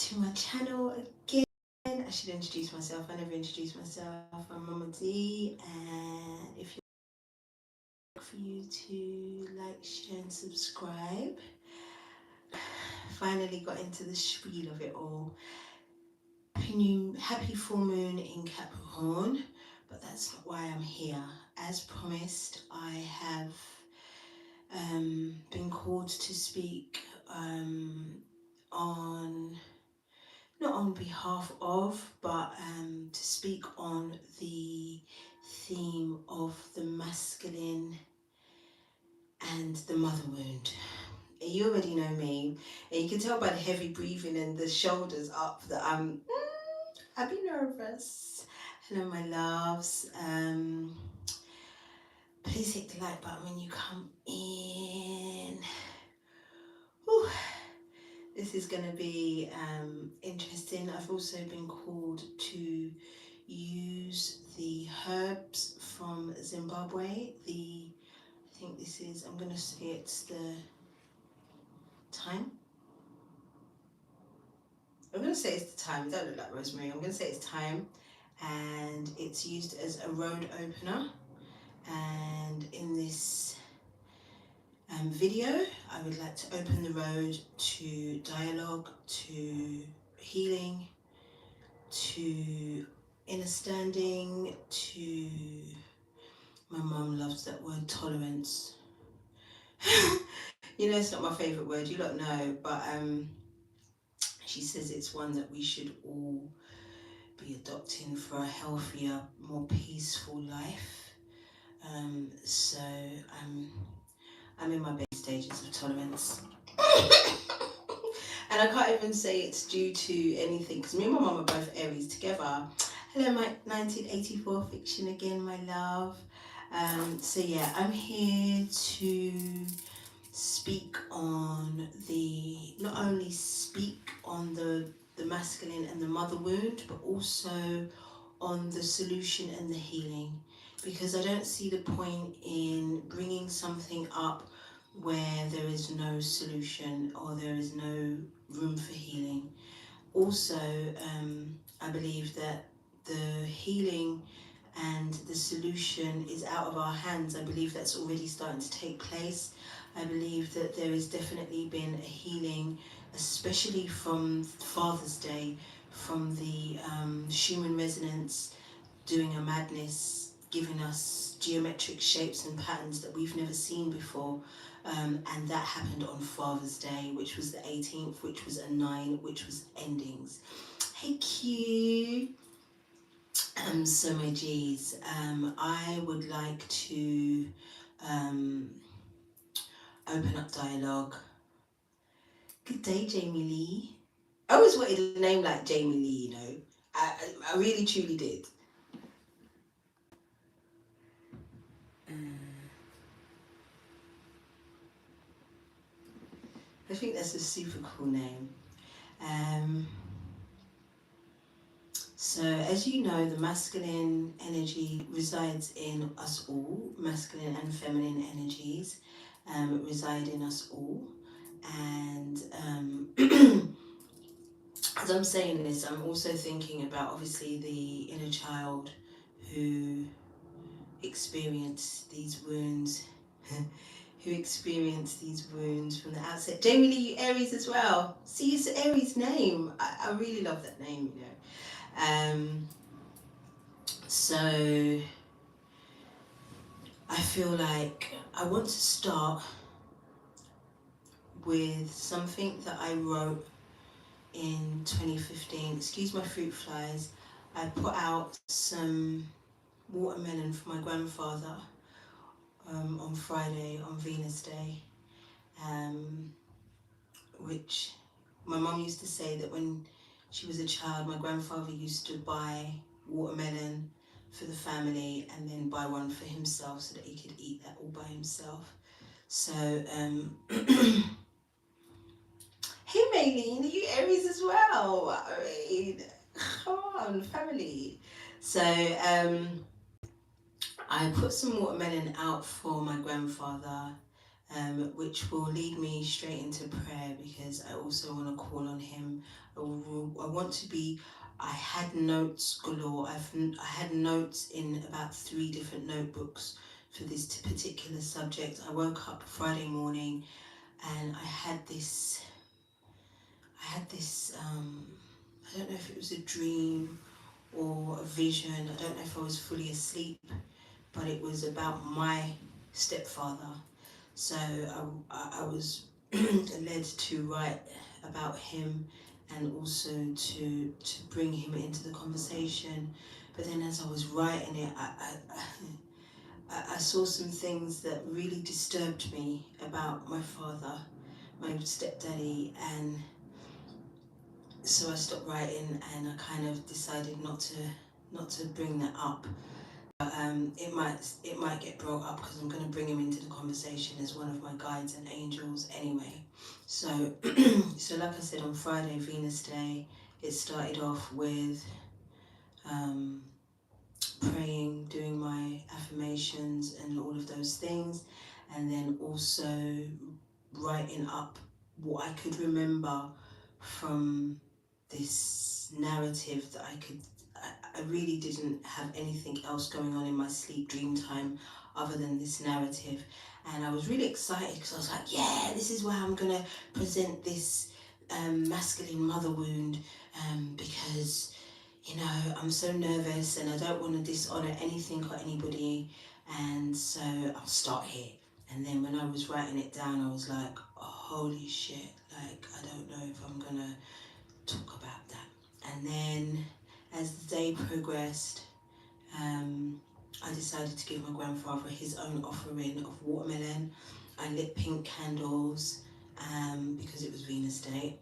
to my channel again. I should introduce myself. I never introduced myself. I'm Mama D, and if you'd like for you to like, share, and subscribe. Finally got into the spiel of it all. Happy full moon in Capricorn, but that's not why I'm here. As promised, I have been called to speak on, not on behalf of, but to speak on the theme of the masculine and the mother wound. You already know me, and you can tell by the heavy breathing and the shoulders up that I'd be nervous. Hello, my loves. Please hit the like button when you come in. Whew. This is going to be interesting. I've also been called to use the herbs from Zimbabwe. I think this is, I'm going to say it's the thyme. I'm going to say it's the thyme. It don't look like rosemary. I'm going to say it's thyme. And it's used as a road opener. And in this video, I would like to open the road to dialogue, to healing, to understanding, to, my mum loves that word, tolerance. You know, it's not my favourite word, you don't know, but she says it's one that we should all be adopting for a healthier, more peaceful life. So I'm in my baby stages of tolerance. And I can't even say it's due to anything, because me and my mum are both Aries together. Hello, my 1984 fiction again, my love. So yeah, I'm here to speak on not only speak on the masculine and the mother wound, but also on the solution and the healing. Because I don't see the point in bringing something up where there is no solution or there is no room for healing. Also, I believe that the healing and the solution is out of our hands. I believe that's already starting to take place. I believe that there has definitely been a healing, especially from Father's Day, from the Schumann resonance doing a madness, giving us geometric shapes and patterns that we've never seen before. And that happened on Father's Day, which was the 18th, which was a 9, which was endings. Hey Q. So my G's, I would like to open up dialogue. Good day, Jamie Lee. I always wanted a name like Jamie Lee, you know. I really truly did. I think that's a super cool name. So as you know, the masculine energy resides in us all. Masculine and feminine energies reside in us all. And as I'm saying this, I'm also thinking about obviously the inner child who experienced these wounds, who experienced these wounds from the outset. Jamie Lee, you Aries as well. See, it's Aries name. I really love that name, you know. So I feel like I want to start with something that I wrote in 2015. Excuse my fruit flies. I put out some watermelon for my grandfather on Friday, on Venus Day, which my mum used to say that when she was a child, my grandfather used to buy watermelon for the family and then buy one for himself so that he could eat that all by himself. So, hey Maylene, are you Aries as well? I mean, come on, family. So, I put some watermelon out for my grandfather which will lead me straight into prayer, because I also want to call on him. I want to be, I had notes galore. I had notes in about 3 different notebooks for this particular subject. I woke up Friday morning and I don't know if it was a dream or a vision. I don't know if I was fully asleep, but it was about my stepfather. So I was led to write about him, and also to bring him into the conversation. But then as I was writing it, I saw some things that really disturbed me about my father, my stepdaddy, and so I stopped writing, and I kind of decided not to bring that up. It might get brought up because I'm going to bring him into the conversation as one of my guides and angels anyway. So so like I said, on Friday, Venus Day, it started off with praying, doing my affirmations and all of those things, and then also writing up what I could remember from this narrative that I really didn't have anything else going on in my sleep dream time other than this narrative. And I was really excited because I was like, yeah, this is where I'm gonna present this masculine mother wound, because you know, I'm so nervous and I don't want to dishonor anything or anybody, and so I'll start here. And then when I was writing it down, I was like, oh, holy shit, like I don't know if I'm gonna talk about that. And then as the day progressed, I decided to give my grandfather his own offering of watermelon. I lit pink candles because it was Venus Day.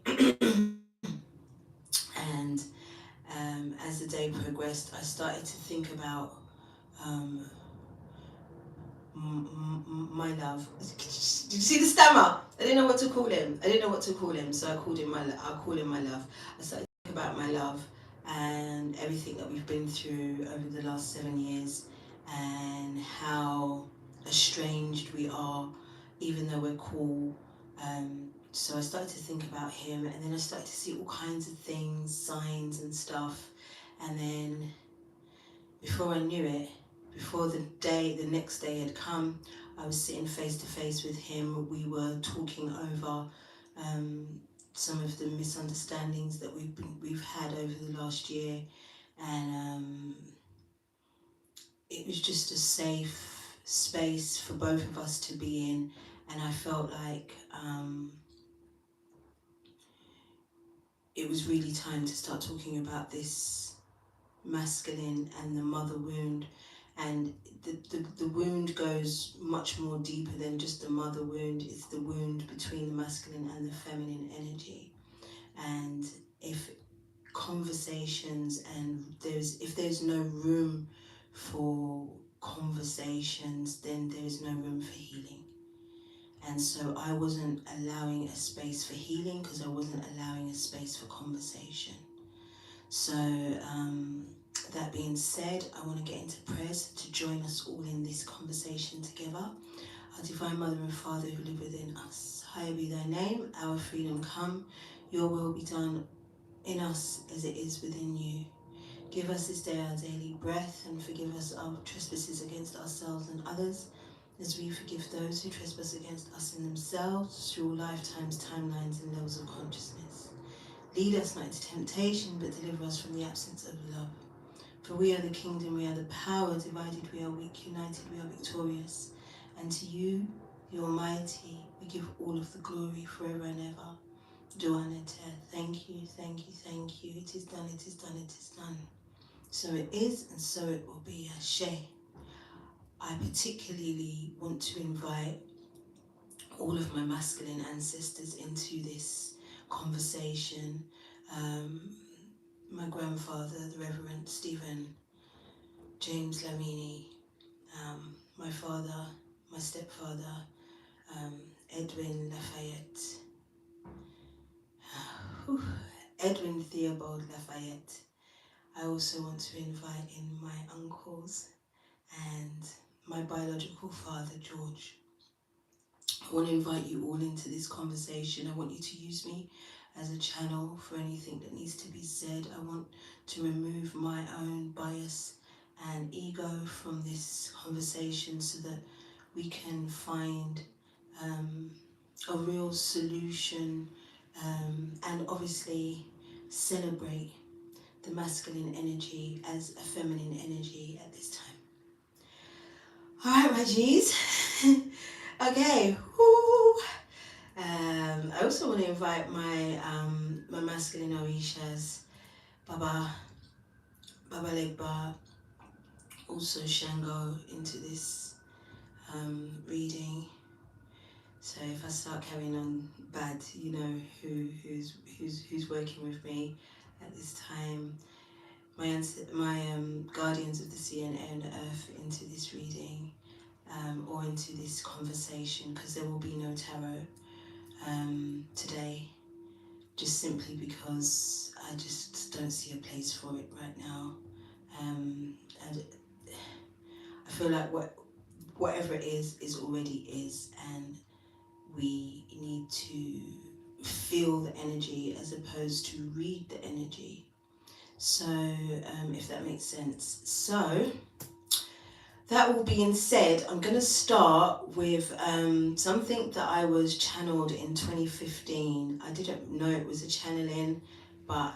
And as the day progressed, I started to think about um, my love. Did you see the stammer? I didn't know what to call him. So I called him I'll call him my love. I started to think about my love and everything that we've been through over the last 7 years, and how estranged we are, even though we're cool. So I started to think about him, and then I started to see all kinds of things, signs and stuff. And then before I knew it, before the next day had come, I was sitting face to face with him. We were talking over some of the misunderstandings that we've had over the last year, and it was just a safe space for both of us to be in, and I felt like it was really time to start talking about this masculine and the mother wound. And the wound goes much more deeper than just the mother wound. It's the wound between the masculine and the feminine energy. And if conversations and if there's no room for conversations, then there is no room for healing. And so I wasn't allowing a space for healing because I wasn't allowing a space for conversation. So that being said, I want to get into prayers to join us all in this conversation together. Our Divine Mother and Father who live within us, hallowed be thy name, our freedom come, your will be done in us as it is within you. Give us this day our daily bread, and forgive us our trespasses against ourselves and others, as we forgive those who trespass against us in themselves, through all lifetimes, timelines, and levels of consciousness. Lead us not into temptation, but deliver us from the absence of love. For we are the kingdom, we are the power, divided we are weak, united we are victorious. And to you, the Almighty, we give all of the glory forever and ever. Duanete, thank you, thank you, thank you. It is done, it is done, it is done. So it is, and so it will be. Ashe. I particularly want to invite all of my masculine ancestors into this conversation. My grandfather, the Reverend Stephen James Lamini, my father, my stepfather, Edwin Lafayette, Edwin Theobald Lafayette. I also want to invite in my uncles and my biological father, George, I want to invite you all into this conversation. I want you to use me as a channel for anything that needs to be said. I want to remove my own bias and ego from this conversation so that we can find a real solution, and obviously celebrate the masculine energy as a feminine energy at this time. All right, my G's. Okay. Woo. I also want to invite my my masculine Orishas, Baba Legba, also Shango, into this reading. So if I start carrying on bad, you know who's working with me at this time. My guardians of the sea and air and the earth into this reading, or into this conversation, because there will be no tarot today, just simply because I just don't see a place for it right now. And I feel like whatever it is already is, and we need to feel the energy as opposed to read the energy. So if that makes sense. So that all being said, I'm going to start with something that I was channeled in 2015. I didn't know it was a channeling, but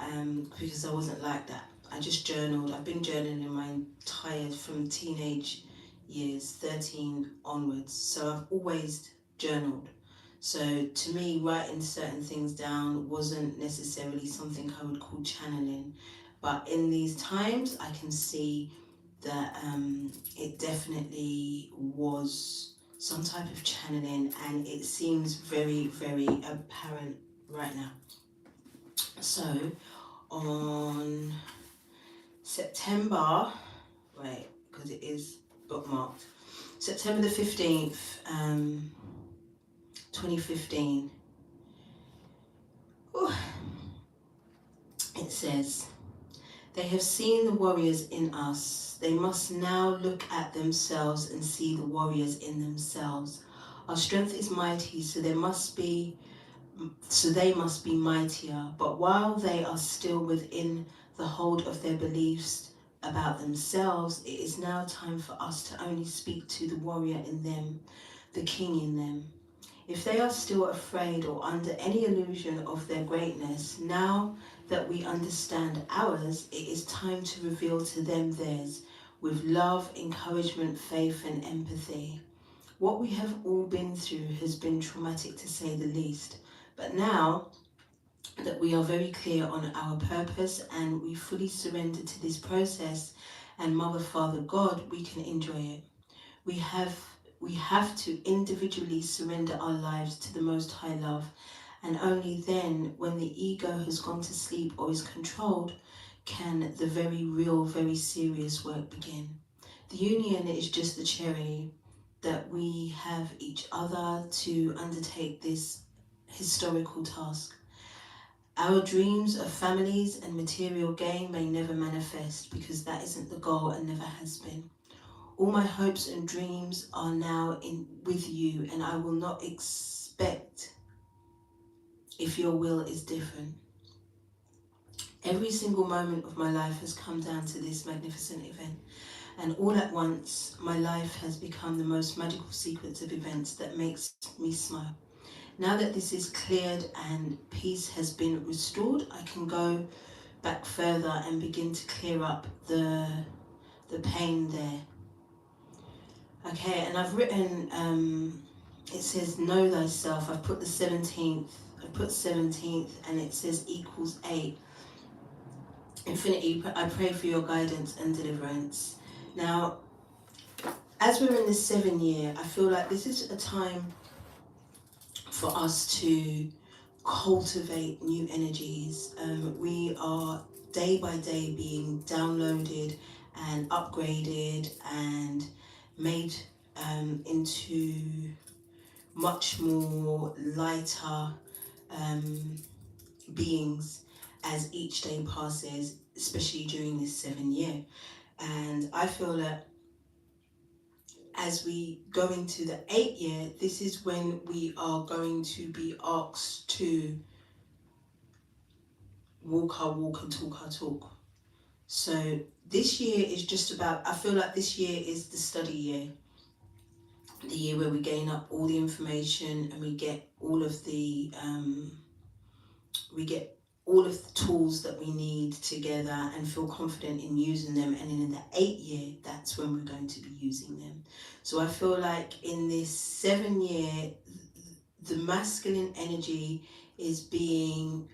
because I wasn't like that. I just journaled. I've been journaling my entire, from teenage years, 13 onwards. So I've always journaled. So to me, writing certain things down wasn't necessarily something I would call channeling. But in these times, I can see that it definitely was some type of channeling, and it seems very, very apparent right now. So on September, right, because it is bookmarked, September the 15th, 2015, it says, "They have seen the warriors in us. They must now look at themselves and see the warriors in themselves. Our strength is mighty, so they must be mightier. But while they are still within the hold of their beliefs about themselves, it is now time for us to only speak to the warrior in them, the king in them. If they are still afraid or under any illusion of their greatness, now that we understand ours, it is time to reveal to them theirs, with love, encouragement, faith, and empathy. What we have all been through has been traumatic, to say the least. But now that we are very clear on our purpose and we fully surrender to this process and Mother, Father, God, we can enjoy it. We have to individually surrender our lives to the Most High Love, and only then, when the ego has gone to sleep or is controlled, can the very real, very serious work begin. The union is just the cherry that we have each other to undertake this historical task. Our dreams of families and material gain may never manifest, because that isn't the goal and never has been. All my hopes and dreams are now with you, and I will not expect if your will is different. Every single moment of my life has come down to this magnificent event, and all at once my life has become the most magical sequence of events that makes me smile. Now that this is cleared and peace has been restored, I can go back further and begin to clear up the pain there. Okay, and I've written, it says, know thyself. I've put the 17th, and it says equals 8. Infinity, I pray for your guidance and deliverance. Now, as we're in the 7th year, I feel like this is a time for us to cultivate new energies. We are day by day being downloaded and upgraded and made into much more lighter beings as each day passes, especially during this 7th year. And I feel that as we go into the 8th year, this is when we are going to be asked to walk our walk and talk our talk. So this year is just about, I feel like this year is the study year. The year where we gain up all the information and we get all of the tools that we need together and feel confident in using them. And then in the 8th year, that's when we're going to be using them. So I feel like in this 7 year, the masculine energy is being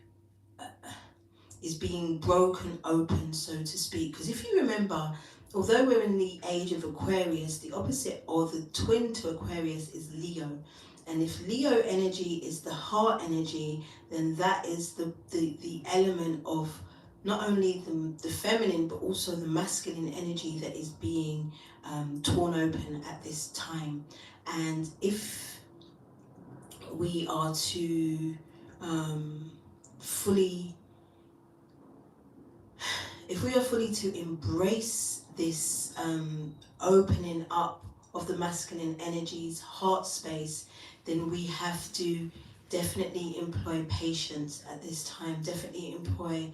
broken open, so to speak. Because if you remember, although we're in the age of Aquarius, the opposite or the twin to Aquarius is Leo. And if Leo energy is the heart energy, then that is the element of not only the feminine, but also the masculine energy that is being torn open at this time. And if we are to fully to embrace this opening up of the masculine energies, heart space, then we have to definitely employ patience at this time, definitely employ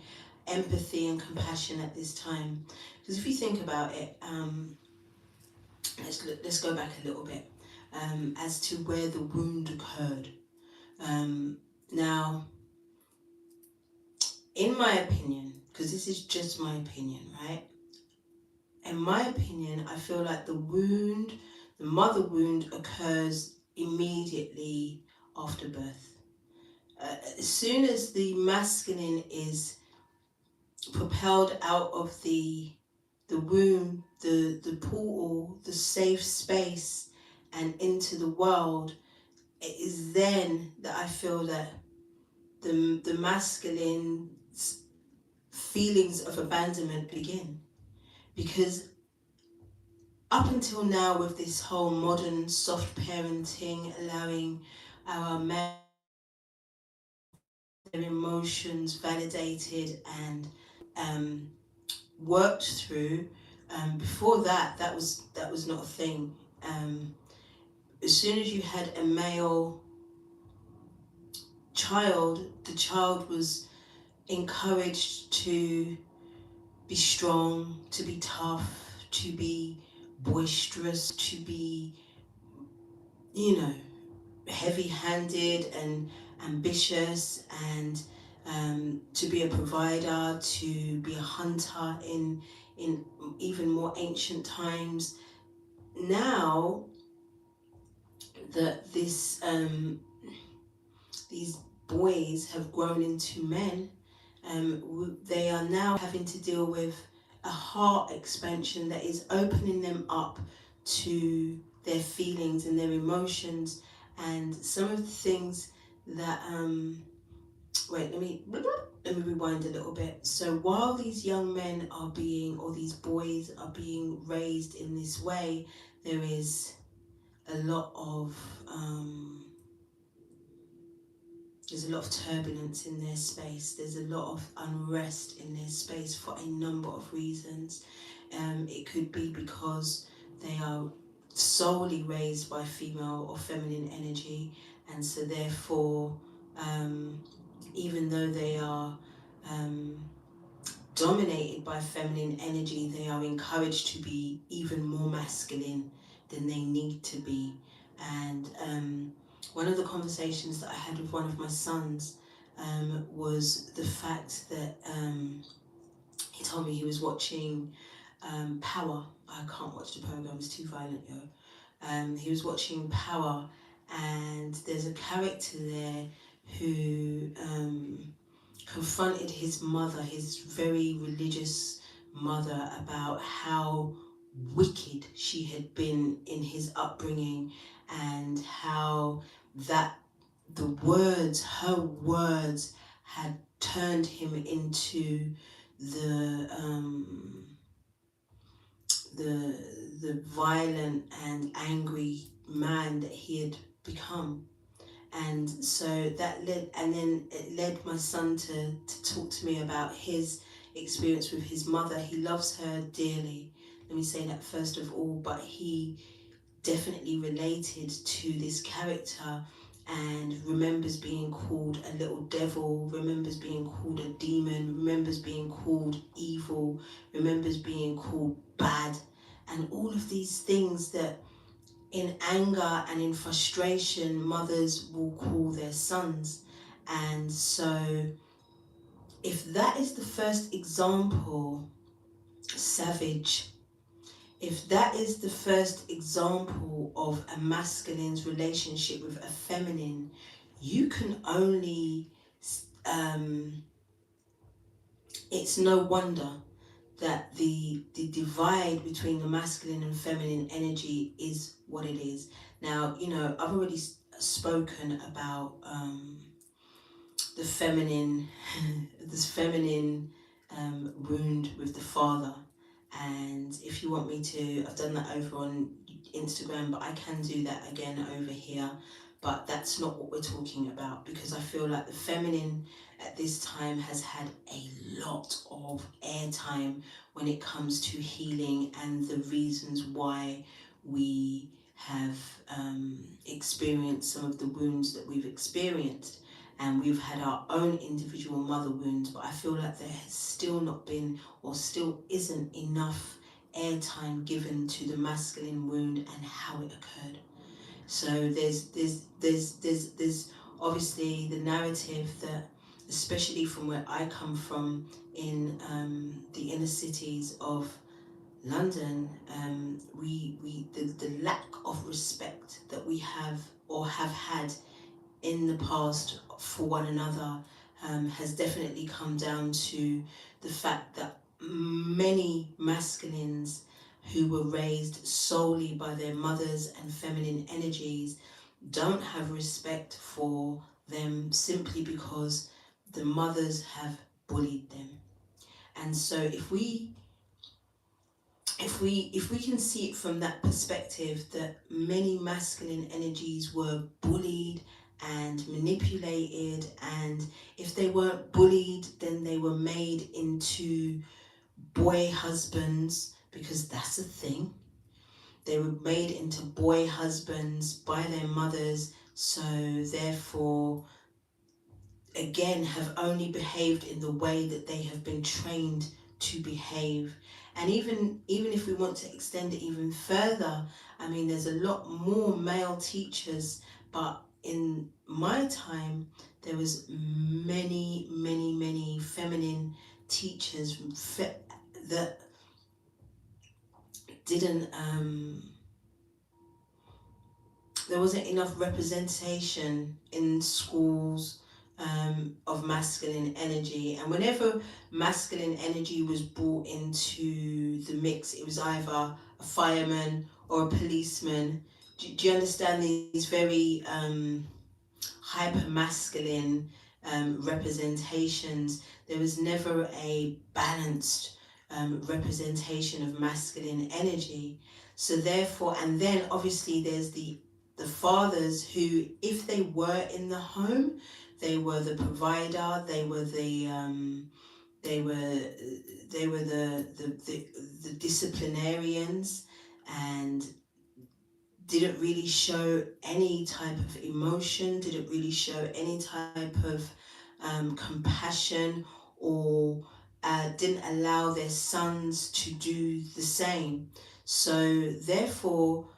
empathy and compassion at this time. Because if you think about it, let's go back a little bit as to where the wound occurred. Now, in my opinion, because this is just my opinion, right? In my opinion, I feel like the mother wound occurs immediately after birth. As soon as the masculine is propelled out of the womb, the portal, the safe space, and into the world, it is then that I feel that the masculine feelings of abandonment begin. Because up until now, with this whole modern soft parenting, allowing our men their emotions validated and worked through, before that was not a thing. As soon as you had a male child, the child was encouraged to be strong, to be tough, to be boisterous, to be, heavy-handed and ambitious, and to be a provider, to be a hunter in even more ancient times. Now that these boys have grown into men, they are now having to deal with a heart expansion that is opening them up to their feelings and their emotions, and some of the things that let me rewind a little bit. So while these young men are being, or these boys are being raised in this way, there is a lot of there's a lot of turbulence in their space. There's a lot of unrest in their space for a number of reasons. It could be because they are solely raised by female or feminine energy, and so therefore, even though they are dominated by feminine energy, they are encouraged to be even more masculine than they need to be. And one of the conversations that I had with one of my sons was the fact that he told me he was watching Power. I can't watch the program, it's too violent, yo. He was watching Power, and there's a character there who confronted his mother, his very religious mother, about how wicked she had been in his upbringing, and how that her words had turned him into the violent and angry man that he had become. And so that led my son to talk to me about his experience with his mother. He loves her dearly, let me say that first of all, but he definitely related to this character and remembers being called a little devil, remembers being called a demon, remembers being called evil, remembers being called bad, and all of these things that in anger and in frustration mothers will call their sons. And so if that is the first example, savage, if that is the first example of a masculine's relationship with a feminine, you can only, it's no wonder that the divide between the masculine and feminine energy is what it is. Now, you know, I've already spoken about the feminine, this feminine wound with the father. And if you want me to, I've done that over on Instagram, but I can do that again over here. But that's not what we're talking about, because I feel like the feminine at this time has had a lot of airtime when it comes to healing and the reasons why we have experienced some of the wounds that we've experienced. And we've had our own individual mother wounds, but I feel like there has still not been, or still isn't, enough airtime given to the masculine wound and how it occurred. So there's obviously the narrative that, especially from where I come from in the inner cities of London, the lack of respect that we have or have had in the past for one another has definitely come down to the fact that many masculines who were raised solely by their mothers and feminine energies don't have respect for them simply because the mothers have bullied them. And so if we can see it from that perspective, that many masculine energies were bullied and manipulated, and if they weren't bullied, then they were made into boy husbands, because that's a thing. They were made into boy husbands by their mothers, so therefore again have only behaved in the way that they have been trained to behave. And even if we want to extend it even further, I mean, there's a lot more male teachers, but in my time there was many feminine teachers that didn't there wasn't enough representation in schools of masculine energy. And whenever masculine energy was brought into the mix, it was either a fireman or a policeman. Do you understand these very hyper masculine representations? There was never a balanced representation of masculine energy. So therefore, and then obviously there's the fathers who, if they were in the home, they were the provider, they were the disciplinarians, and didn't really show any type of emotion, didn't really show any type of compassion, or didn't allow their sons to do the same. So therefore,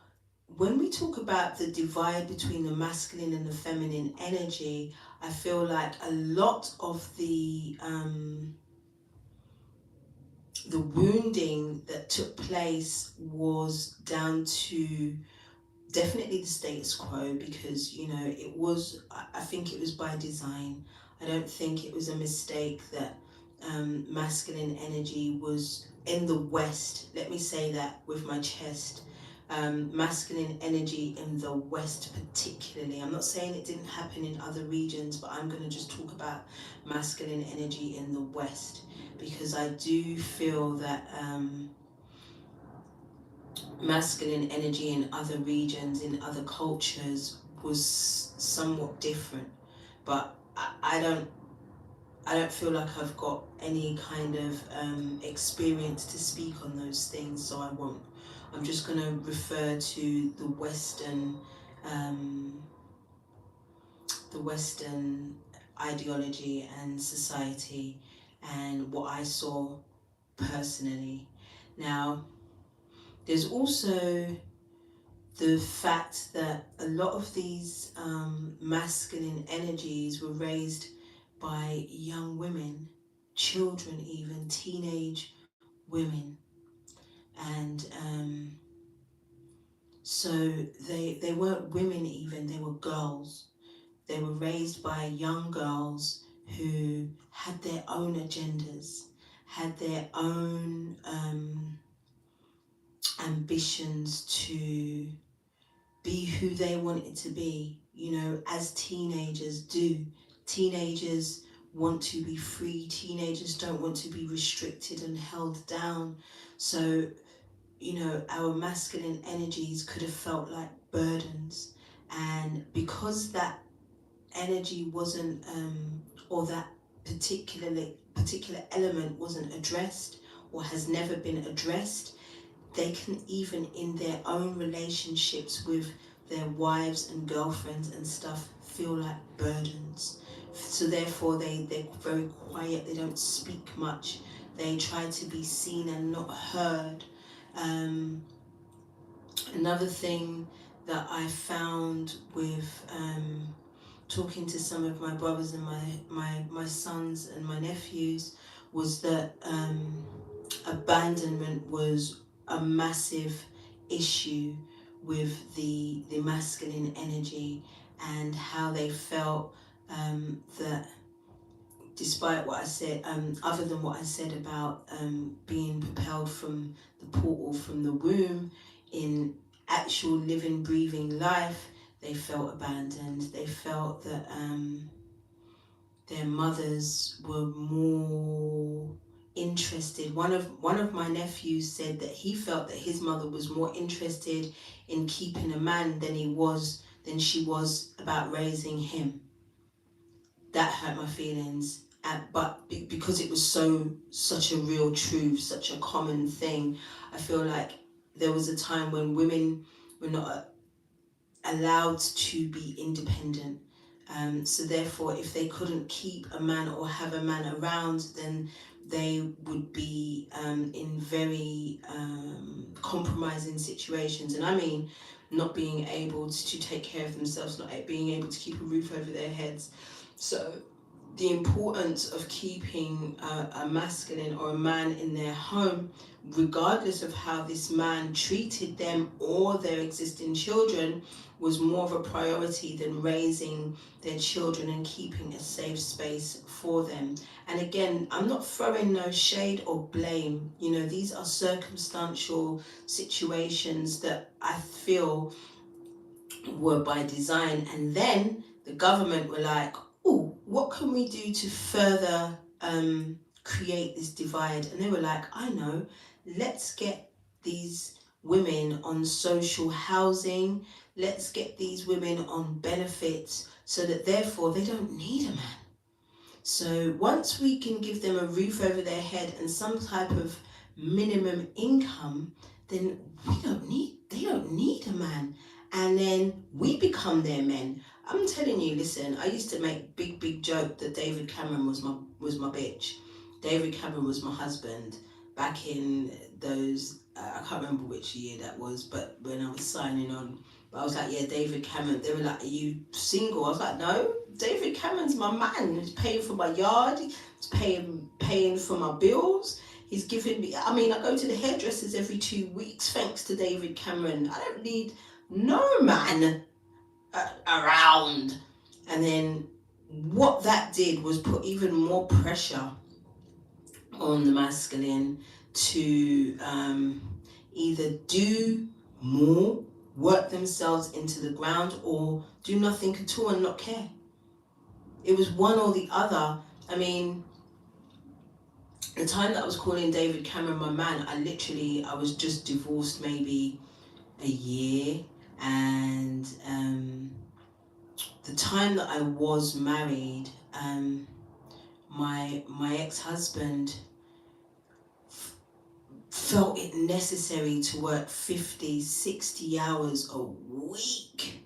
when we talk about the divide between the masculine and the feminine energy, I feel like a lot of the wounding that took place was down to definitely the status quo, because, you know, it was, I think it was by design. I don't think it was a mistake that masculine energy was in the West. Let me say that with my chest. Masculine energy in the West particularly. I'm not saying it didn't happen in other regions, but I'm going to just talk about masculine energy in the West, because I do feel that masculine energy in other regions, in other cultures, was somewhat different. But I don't feel like I've got any kind of experience to speak on those things, so I I'm just going to refer to the Western ideology and society and what I saw personally. Now, there's also the fact that a lot of these masculine energies were raised by young women, children, even teenage women, and so they weren't women even, they were girls. They were raised by young girls who had their own agendas, had their own ambitions to be who they wanted to be, you know, as teenagers do. Teenagers want to be free, teenagers don't want to be restricted and held down. So, you know, our masculine energies could have felt like burdens. And because that energy wasn't, or that particular element wasn't addressed or has never been addressed, they can even in their own relationships with their wives and girlfriends and stuff feel like burdens. So therefore they're very quiet, they don't speak much, they try to be seen and not heard. Another thing that I found with talking to some of my brothers and my sons and my nephews was that abandonment was a massive issue with the masculine energy, and how they felt that despite what I said, other than what I said about being propelled from the portal from the womb, in actual living, breathing life, they felt abandoned. They felt that their mothers were more interested. One of my nephews said that he felt that his mother was more interested in keeping a man than she was about raising him. That hurt my feelings. But because it was such a real truth, such a common thing, I feel like there was a time when women were not allowed to be independent. So therefore, if they couldn't keep a man or have a man around, then they would be in very compromising situations. And I mean, not being able to take care of themselves, not being able to keep a roof over their heads. So the importance of keeping a masculine or a man in their home, regardless of how this man treated them or their existing children, was more of a priority than raising their children and keeping a safe space for them. And again, I'm not throwing no shade or blame. You know, these are circumstantial situations that I feel were by design. And then the government were like, oh, what can we do to further create this divide? And they were like, I know, let's get these women on social housing, let's get these women on benefits so that therefore they don't need a man. So once we can give them a roof over their head and some type of minimum income, then they don't need a man. And then we become their men. I'm telling you, listen, I used to make big joke that David Cameron was my bitch. David Cameron was my husband back in those, I can't remember which year that was, but when I was signing on, but I was like, yeah, David Cameron. They were like, are you single? I was like, no, David Cameron's my man. He's paying for my yard. He's paying for my bills. He's giving me, I mean, I go to the hairdressers every 2 weeks thanks to David Cameron. I don't need no man around. And then what that did was put even more pressure on the masculine to either do more, work themselves into the ground, or do nothing at all and not care. It was one or the other. I mean, the time that I was calling David Cameron my man, I was just divorced maybe a year, and the time that I was married, my ex-husband felt it necessary to work 50, 60 hours a week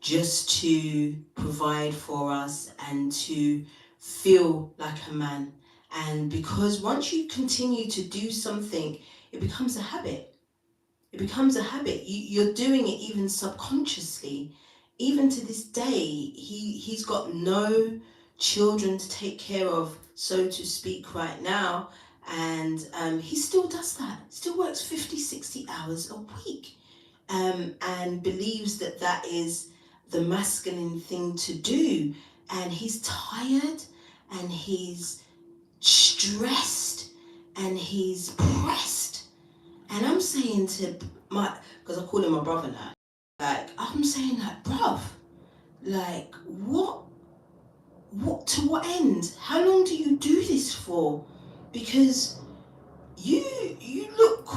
just to provide for us and to feel like a man. And because once you continue to do something, it becomes a habit. It becomes a habit. You're doing it even subconsciously. Even to this day, he's got no children to take care of, so to speak, right now. And he still does that. Still works 50, 60 hours a week. And believes that that is the masculine thing to do. And he's tired and he's stressed and he's pressed. And I'm saying to because I call him my brother now, like, I'm saying, like, bruv, like, what, to what end? How long do you do this for? Because you look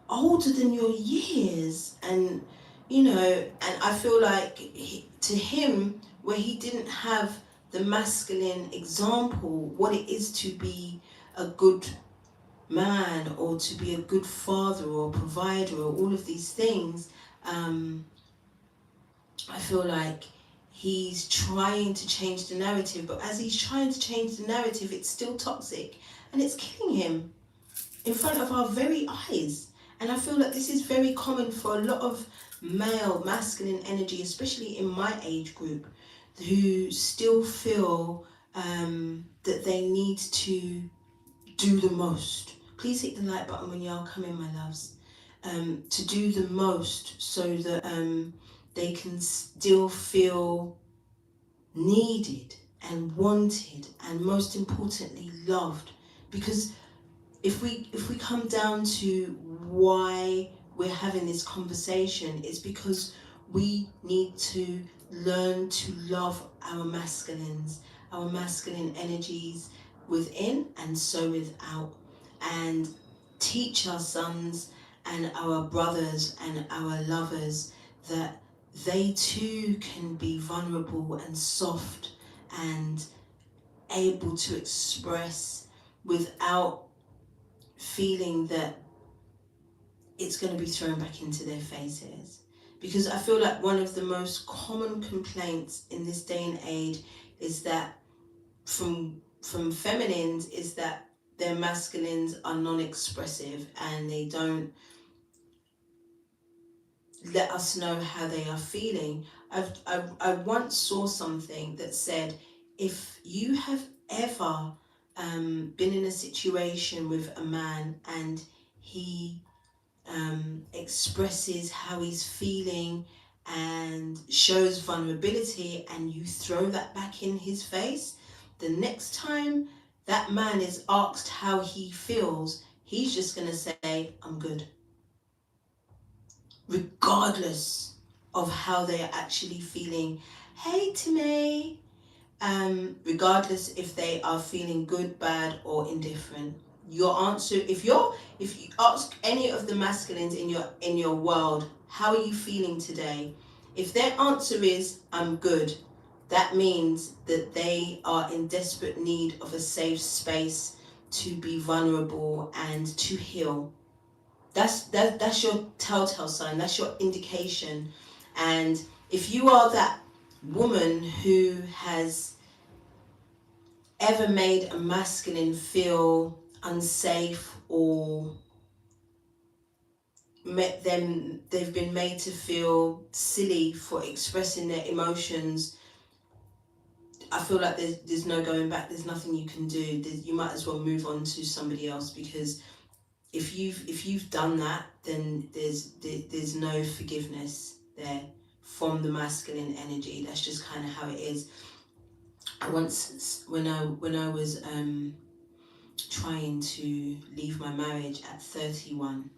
older than your years, and and I feel like to him, where he didn't have the masculine example, what it is to be a good man or to be a good father or provider or all of these things, I feel like he's trying to change the narrative, but as he's trying to change the narrative, it's still toxic and it's killing him in front of our very eyes. And I feel like this is very common for a lot of male masculine energy, especially in my age group, who still feel that they need to do the most. Please hit the like button when y'all come in, my loves. To do the most so that they can still feel needed and wanted, and most importantly loved. Because if we come down to why we're having this conversation, it's because we need to learn to love our masculines, our masculine energies within and so without, and teach our sons and our brothers and our lovers that they too can be vulnerable and soft and able to express without feeling that it's going to be thrown back into their faces. Because I feel like one of the most common complaints in this day and age is that from feminines is that their masculines are non-expressive and they don't let us know how they are feeling. I once saw something that said, if you have ever been in a situation with a man and he expresses how he's feeling and shows vulnerability, and you throw that back in his face, the next time that man is asked how he feels, he's just going to say, I'm good. Regardless of how they are actually feeling. Hey, Timmy. Regardless if they are feeling good, bad, or indifferent. Your answer, if you ask any of the masculines in your world, how are you feeling today? If their answer is I'm good, that means that they are in desperate need of a safe space to be vulnerable and to heal. That's your telltale sign. That's your indication. And if you are that woman who has ever made a masculine feel unsafe, or they've been made to feel silly for expressing their emotions, I feel like there's no going back. There's nothing you can do. You might as well move on to somebody else, because if you've done that, then there's no forgiveness there from the masculine energy. That's just kind of how it is. Once when I was trying to leave my marriage at 31.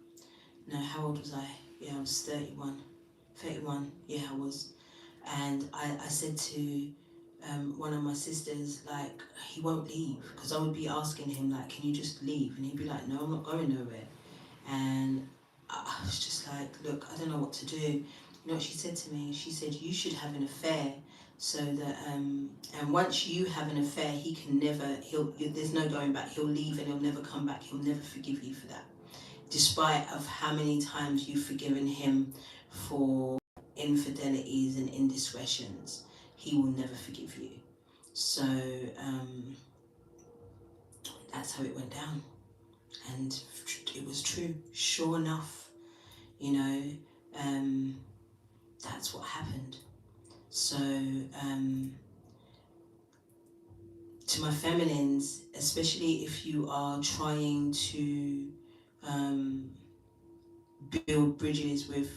No, how old was I? Yeah, I was 31. 31, yeah, I was. And I said to one of my sisters, like, he won't leave. Because I would be asking him, like, can you just leave? And he'd be like, no, I'm not going nowhere. And I was just like, look, I don't know what to do. You know what she said to me? She said, you should have an affair, so that and once you have an affair, there's no going back. He'll leave and he'll never come back. He'll never forgive you for that. despite of how many times you've forgiven him for infidelities and indiscretions, he will never forgive you. So that's how it went down. And it was true. Sure enough, you know, that's what happened. So to my feminines, especially if you are trying to build bridges with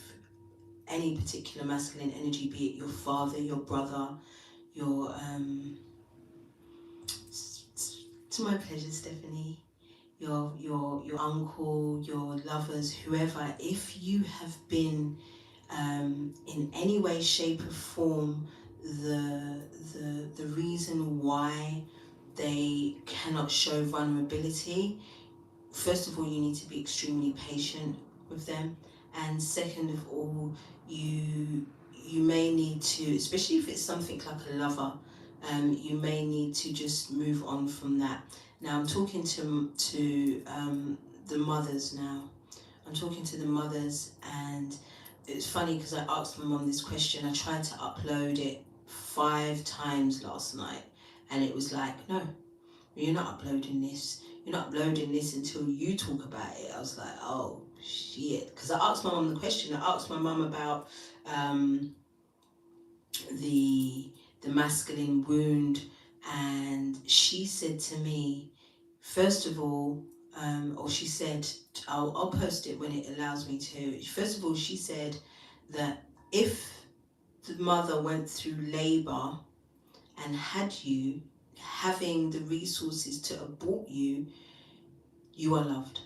any particular masculine energy, be it your father, your brother, your to my pleasure, Stephanie, your uncle, your lovers, whoever, if you have been in any way, shape or form the reason why they cannot show vulnerability, first of all, you need to be extremely patient with them, and second of all, you may need to, especially if it's something like a lover, you may need to just move on from that. Now I'm talking to the mothers now. I'm talking to the mothers, and it's funny because I asked my mum this question. I tried to upload it 5 times last night, and it was like, no, you're not uploading this. You're not uploading this until you talk about it. I was like, oh shit, because I asked my mum the question. I asked my mum about the masculine wound, and she said to me, first of all, or she said, I'll post it when it allows me to. First of all, she said that if the mother went through labour and had you, having the resources to abort you, you are loved.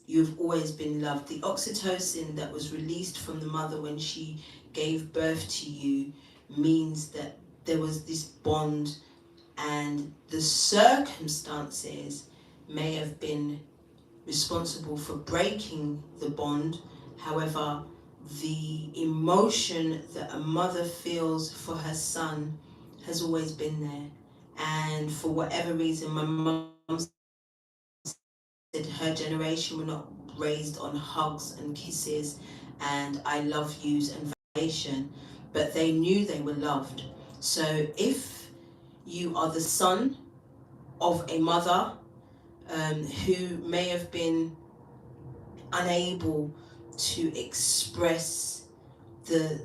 You've always been loved. The oxytocin that was released from the mother when she gave birth to you means that there was this bond, and the circumstances may have been responsible for breaking the bond. However, the emotion that a mother feels for her son has always been there. And for whatever reason, my mum said her generation were not raised on hugs and kisses and I love yous and validation, but they knew they were loved. So if you are the son of a mother who may have been unable to express the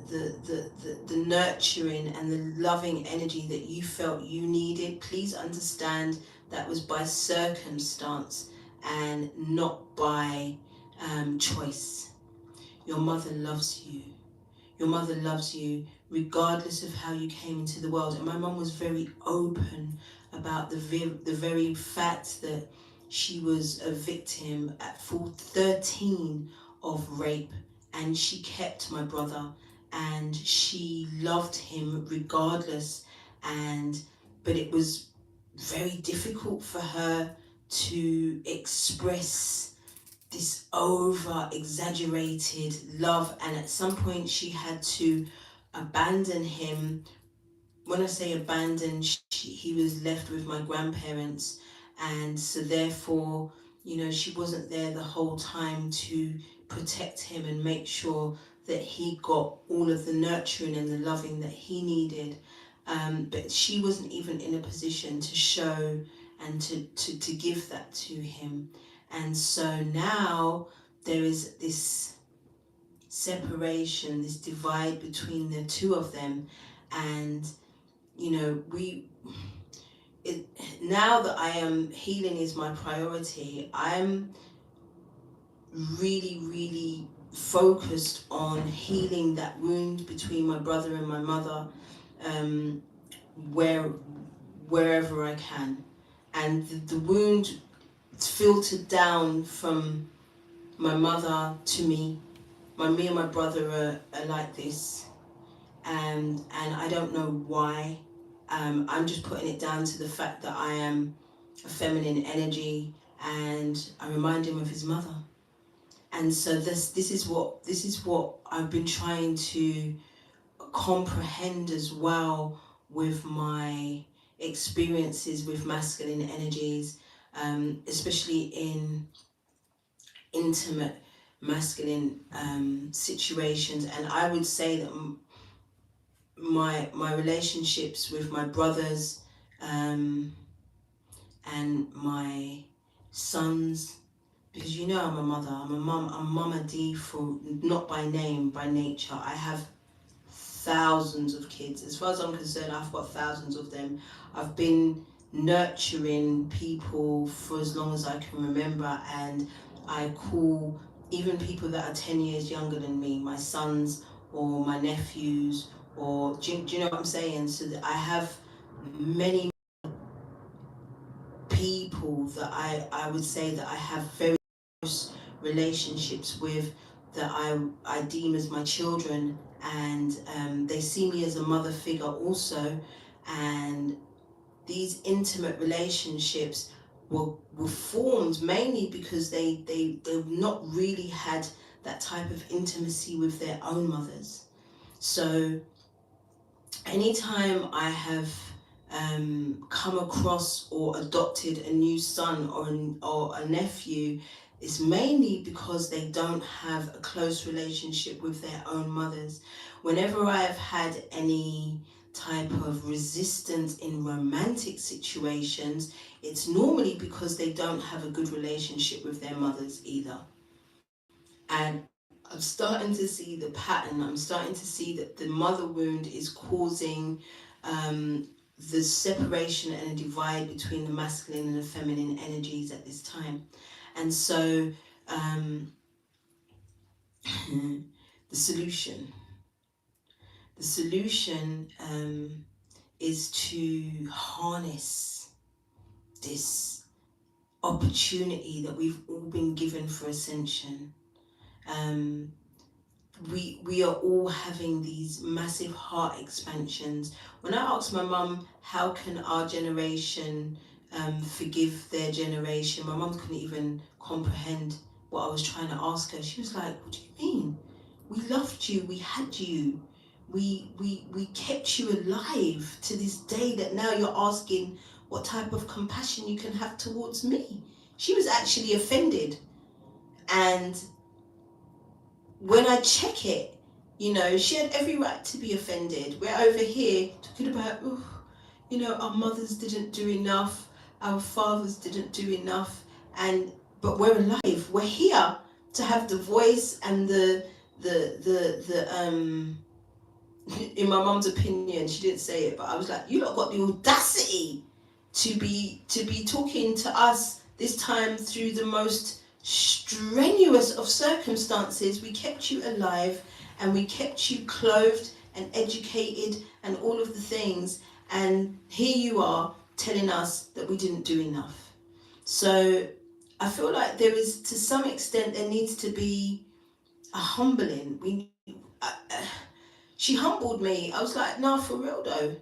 nurturing and the loving energy that you felt you needed, please understand that was by circumstance and not by choice. Your mother loves you. Your mother loves you regardless of how you came into the world. And my mum was very open about the very fact that she was a victim at 13 of rape, and she kept my brother and she loved him regardless. But it was very difficult for her to express this over exaggerated love, and at some point she had to abandon him. When I say abandon, he was left with my grandparents, and so therefore, you know, she wasn't there the whole time to protect him and make sure that he got all of the nurturing and the loving that he needed. But she wasn't even in a position to show and to give that to him. And so now there is this separation, this divide between the two of them. And, you know, now that I am healing is my priority, I'm really, really focused on healing that wound between my brother and my mother, wherever I can. And the wound filtered down from my mother to me. Me and my brother are like this, and I don't know why. I'm just putting it down to the fact that I am a feminine energy, and I remind him of his mother. And so this is what I've been trying to comprehend as well with my experiences with masculine energies, especially intimate masculine situations. And I would say that my relationships with my brothers and my sons, because you know I'm a mother, I'm Mama D for not by name, by nature. I have thousands of kids. As far as I'm concerned, I've got thousands of them. I've been nurturing people for as long as I can remember, and I call even people that are 10 years younger than me my sons or my nephews, or do you know what I'm saying? So that I have many people that I would say that I have very close relationships with, that I deem as my children, and they see me as a mother figure also. And these intimate relationships were formed mainly because they've not really had that type of intimacy with their own mothers. So anytime I have come across or adopted a new son or a nephew, it's mainly because they don't have a close relationship with their own mothers. Whenever I have had any type of resistance in romantic situations, it's normally because they don't have a good relationship with their mothers either. And I'm starting to see the pattern. I'm starting to see that the mother wound is causing the separation and a divide between the masculine and the feminine energies at this time. And so the solution is to harness this opportunity that we've all been given for ascension. We are all having these massive heart expansions. When I asked my mum, how can our generation forgive their generation, my mum couldn't even comprehend what I was trying to ask her. She was like, what do you mean? We loved you, we had you, we kept you alive to this day, that now you're asking what type of compassion you can have towards me. She was actually offended. And when I check it, you know, she had every right to be offended. We're over here talking about, you know, our mothers didn't do enough, our fathers didn't do enough, but we're alive. We're here to have the voice and the in my mum's opinion, she didn't say it, but I was like, you lot got the audacity to be talking to us this time through the most strenuous of circumstances. We kept you alive and we kept you clothed and educated and all of the things, and here you are telling us that we didn't do enough. So I feel like there is, to some extent, there needs to be a humbling. She humbled me. I was like, no, for real though,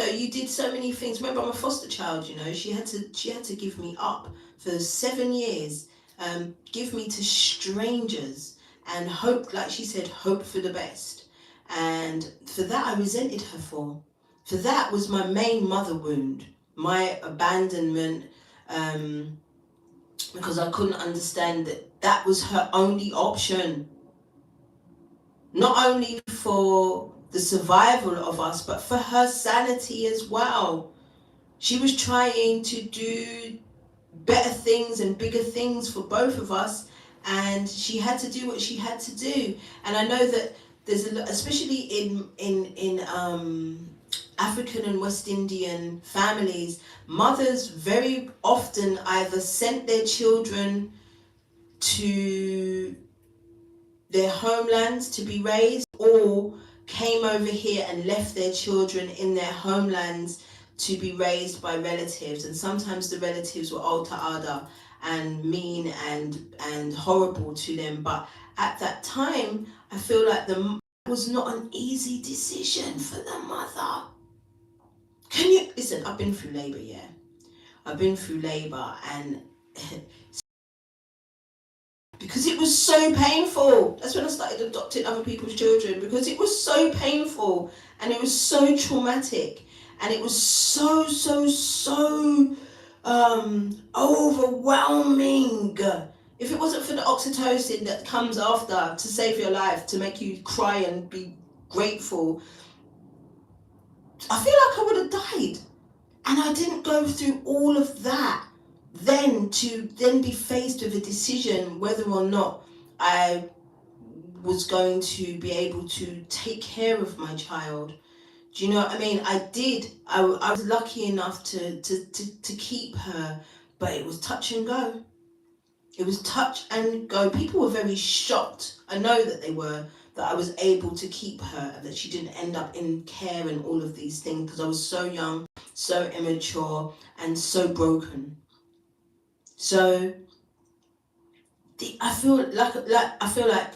you did so many things. Remember, I'm a foster child, you know. She had to give me up for 7 years, give me to strangers, and hope, like she said, hope for the best. And for that, I resented her for. For that was my main mother wound, my abandonment, because I couldn't understand that was her only option. Not only for the survival of us, but for her sanity as well. She was trying to do better things and bigger things for both of us, and she had to do what she had to do. And I know that there's a lot, especially in African and West Indian families, mothers very often either sent their children to their homelands to be raised, or came over here and left their children in their homelands to be raised by relatives. And sometimes the relatives were alter ada and mean and horrible to them. But at that time, I feel like it was not an easy decision for the mother. Can you listen? I've been through labor, yeah. I've been through labor, and because it was so painful. That's when I started adopting other people's children, because it was so painful and it was so traumatic and it was so overwhelming. If it wasn't for the oxytocin that comes after to save your life, to make you cry and be grateful, I feel like I would have died. And I didn't go through all of that then to then be faced with a decision whether or not I was going to be able to take care of my child. Do you know what I mean? I did. I was lucky enough to keep her, but it was touch and go. It was touch and go. People were very shocked. I know that they were, that I was able to keep her, that she didn't end up in care and all of these things, because I was so young, so immature, and so broken. So I feel like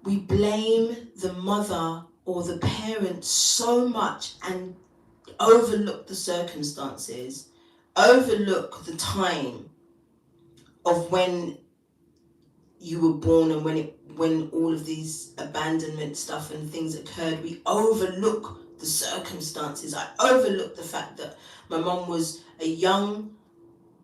we blame the mother or the parent so much and overlook the circumstances, overlook the time of when you were born and when all of these abandonment stuff and things occurred. We overlook the circumstances. I overlook the fact that my mom was a young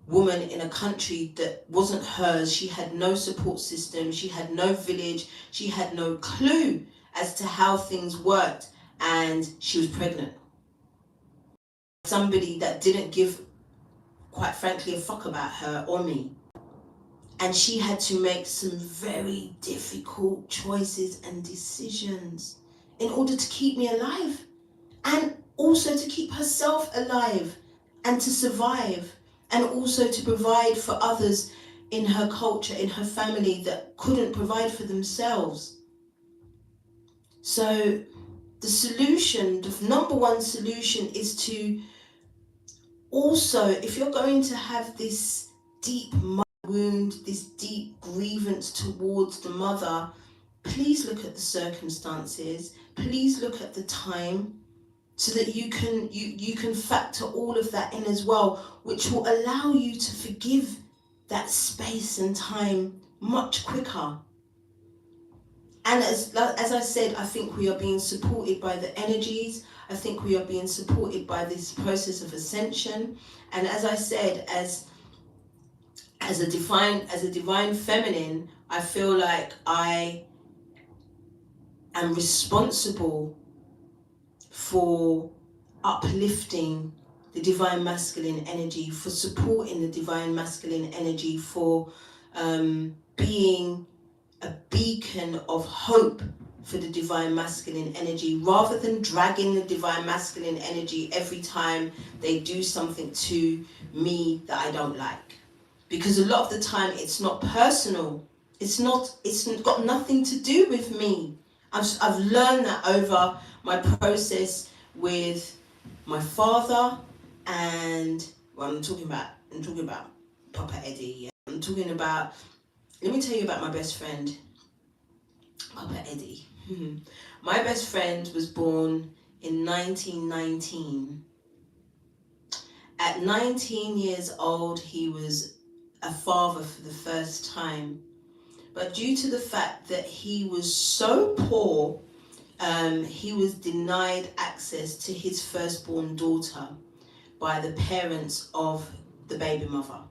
woman in a country that wasn't hers. She had no support system. She had no village. She had no clue as to how things worked, and she was pregnant. Somebody that didn't give, quite frankly, a fuck about her or me. And she had to make some very difficult choices and decisions in order to keep me alive, and also to keep herself alive and to survive, and also to provide for others in her culture, in her family that couldn't provide for themselves. So the solution, the number one solution, is to also, if you're going to have this deep wound, this deep grievance towards the mother, please look at the circumstances, please look at the time, so that you can factor all of that in as well, which will allow you to forgive that space and time much quicker. And as I said, I think we are being supported by the energies. I think we are being supported by this process of ascension. And as I said, as a divine feminine, I feel like I am responsible for uplifting the divine masculine energy, for supporting the divine masculine energy, for being a beacon of hope for the divine masculine energy, rather than dragging the divine masculine energy every time they do something to me that I don't like. Because a lot of the time it's not personal. It's got nothing to do with me. I've learned that over my process with my father, and well, I'm talking about Papa Eddie. Yeah? I'm talking about. Let me tell you about my best friend, Papa Eddie. My best friend was born in 1919. At 19 years old, he was a father for the first time. But due to the fact that he was so poor, he was denied access to his firstborn daughter by the parents of the baby mother.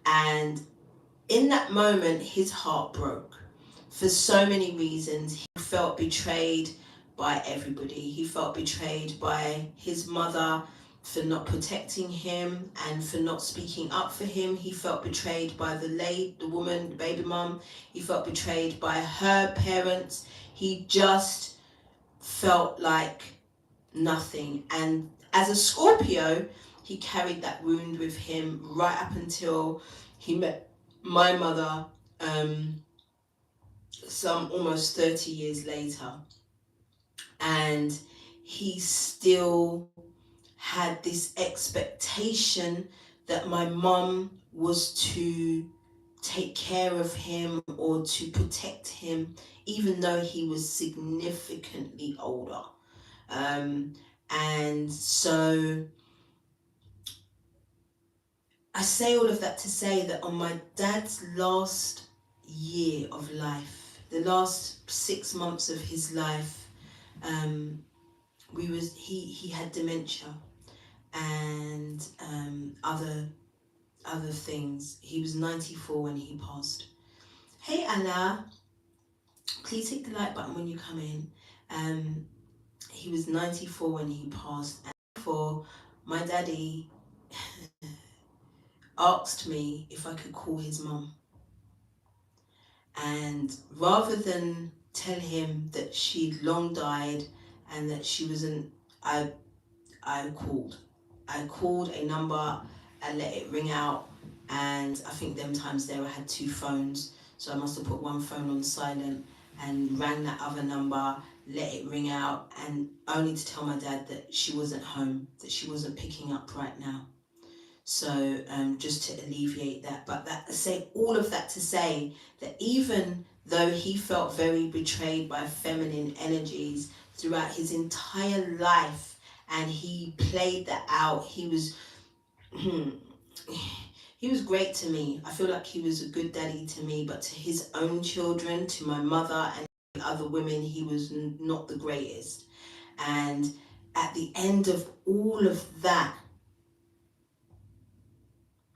And in that moment, his heart broke for so many reasons. He felt betrayed by everybody. He felt betrayed by his mother for not protecting him and for not speaking up for him. He felt betrayed by the woman, the baby mum. He felt betrayed by her parents. He just felt like nothing. And as a Scorpio, he carried that wound with him right up until he met my mother some almost 30 years later. And he still had this expectation that my mum was to take care of him or to protect him, even though he was significantly older. And so I say all of that to say that on my dad's last year of life, the last 6 months of his life, he had dementia and other other things. He was 94 when he passed. Hey Allah, please hit the like button when you come in. He was 94 when he passed, and for my daddy asked me if I could call his mum. And rather than tell him that she'd long died and that she wasn't, I called. I called a number, I let it ring out, and I think them times there I had 2 phones, so I must have put one phone on silent and rang that other number, let it ring out, and only to tell my dad that she wasn't home, that she wasn't picking up right now. So just to alleviate that, but all of that to say that even though he felt very betrayed by feminine energies throughout his entire life, and he played that out, he was he was great to me. I feel like he was a good daddy to me, but to his own children, to my mother and other women, he was not the greatest. And at the end of all of that,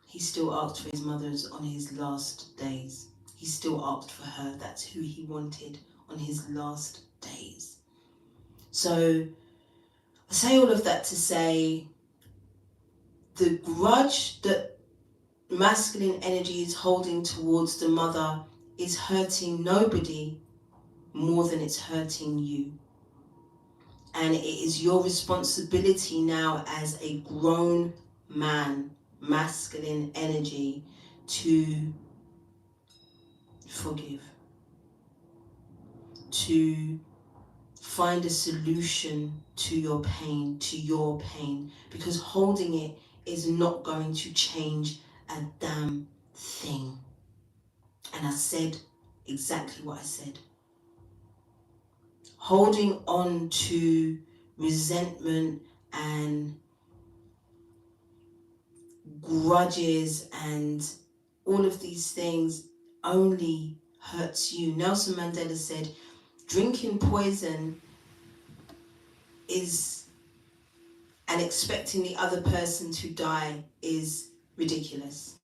he still asked for his mother's on his last days. He still asked for her. That's who he wanted on his last days. So I say all of that to say the grudge that masculine energy is holding towards the mother is hurting nobody more than it's hurting you. And it is your responsibility now as a grown man, masculine energy, to forgive, to find a solution to your pain, because holding it is not going to change a damn thing. And I said exactly what I said. Holding on to resentment and grudges and all of these things only hurts you. Nelson Mandela said, drinking poison is, and expecting the other person to die is ridiculous.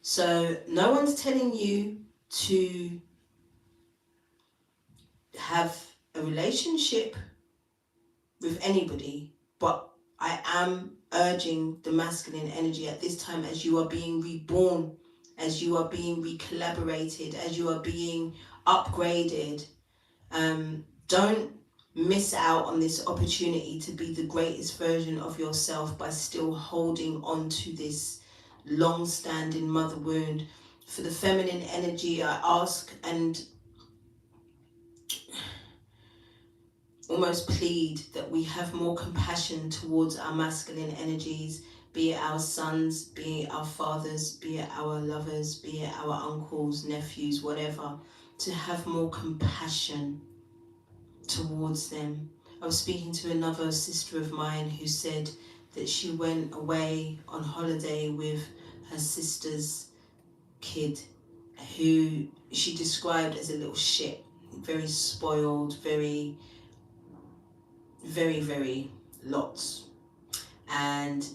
So no one's telling you to have a relationship with anybody, but I am urging the masculine energy at this time, as you are being reborn, as you are being recollaborated, as you are being upgraded. Don't miss out on this opportunity to be the greatest version of yourself by still holding on to this long-standing mother wound. For the feminine energy, I ask and almost plead that we have more compassion towards our masculine energies, be it our sons, be it our fathers, be it our lovers, be it our uncles, nephews, whatever, to have more compassion towards them. I was speaking to another sister of mine who said that she went away on holiday with her sister's kid, who she described as a little shit, very spoiled, very lots. And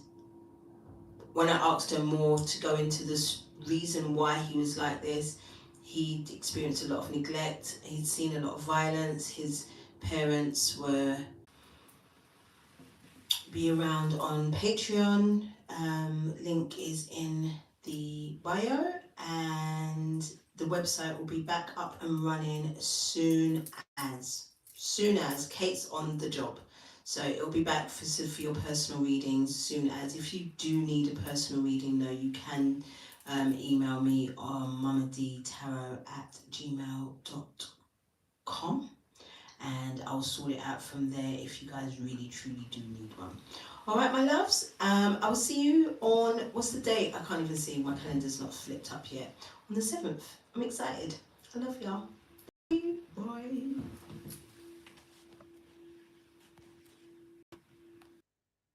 when I asked her more to go into this reason why he was like this, he'd experienced a lot of neglect, he'd seen a lot of violence, his parents were... Be around on Patreon, link is in the bio, and the website will be back up and running soon as Kate's on the job. So it'll be back for your personal readings soon as. If you do need a personal reading though, you can email me on mamadtarot@gmail.com, and I'll sort it out from there if you guys really truly do need one. All right, my loves, I will see you on, what's the date? I can't even see, my calendar's not flipped up yet. On the 7th. I'm excited. I love y'all.